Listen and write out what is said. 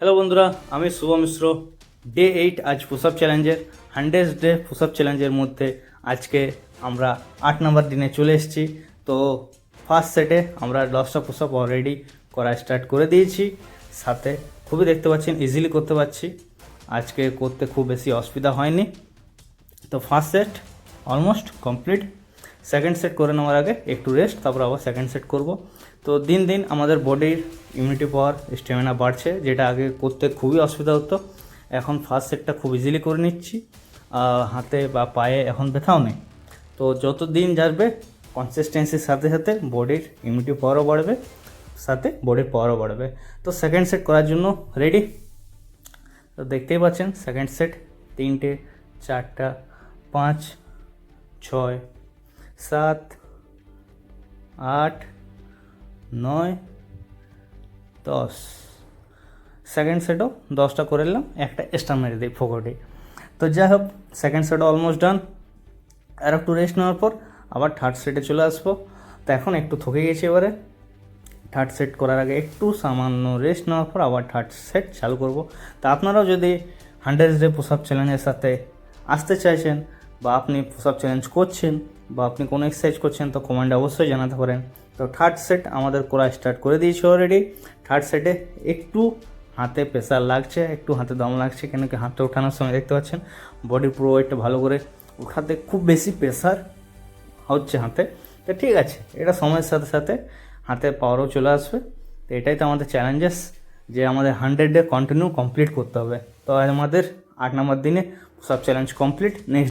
Hello বন্ধুরা, আমি শুভ মিশ্র। Day 8 আজ পুশআপ চ্যালেঞ্জের 100 ডে পুশআপ চ্যালেঞ্জের মধ্যে আজকে আমরা 8 নম্বর দিনে চলে এসেছি। তো ফার্স্ট সেটে আমরা 10টা পুশআপ অলরেডি করা স্টার্ট করে দিয়েছি। সাথে খুবই দেখতে পাচ্ছেন ইজিলি করতে পারছি, আজকে করতে খুব বেশি অসুবিধা হয়নি। তো first set almost complete. Second set করে নেওয়ার আগে একটু রেস্ট, তারপর আবার সেকেন্ড সেট করব। তো দিন দিন আমাদের বডির ইমিউনিটি পাওয়ার, স্ট্যামিনা বাড়ছে, যেটা আগে করতে খুবই অসুবিধা হতো। এখন ফার্স্ট সেটটা খুব ইজিলি করে নিচ্ছি, হাতে বা পায়ে এখন ব্যথাও নেই। তো যত দিন যাবে কনসিস্টেন্সির সাথে সাথে বডির ইমিউনিটি পাওয়ারও বাড়বে, সাথে বডির পাওয়ারও বাড়বে। তো সেকেন্ড সেট করার জন্য রেডি। তো দেখতেই পাচ্ছেন সেকেন্ড সেট 3টে 4টা 5 6 7 8 9 10। সেকেন্ড সেটও 10টা করে নিলাম, একটা এক্সট্রা মেরে দিই ফোকটে। তো যাই হোক, সেকেন্ড সেটও অলমোস্ট ডান। আর একটু রেস্ট নেওয়ার পর আবার থার্ড সেটে চলে আসবো। তো এখন একটু থকে গেছি, এবারে থার্ড সেট করার আগে একটু সামান্য রেস্ট নেওয়ার পর আবার থার্ড সেট চালু করব। তা আপনারাও যদি 100 ডে পুশআপ চ্যালেঞ্জের সাথে আসতে চাইছেন, বা আপনি পুশআপ চ্যালেঞ্জ করছেন, বা আপনি কোনো এক্সারসাইজ করছেন, তো কমেন্টে অবশ্যই জানাতে পারেন। তো থার্ড সেট আমাদের করা স্টার্ট করে দিয়েছি অলরেডি। থার্ড সেটে একটু হাতে প্রেশার লাগছে, একটু হাতে দম লাগছে, কেন কি হাতটা ওঠানোর সময় দেখতে পাচ্ছেন বডির পুরো ওয়েটটা ভালো করে ওঠাতে খুব বেশি প্রেশার হচ্ছে হাতে। তো ঠিক আছে, এটা সময়ের সাথে সাথে হাতে পাওয়ারও চলে আসবে। তো এটাই তো আমাদের চ্যালেঞ্জেস, যে আমাদের 100 ডে কন্টিনিউ কমপ্লিট করতে হবে। তো আমাদের 8 নম্বর দিনে সব চ্যালেঞ্জ কমপ্লিট। নেক্সট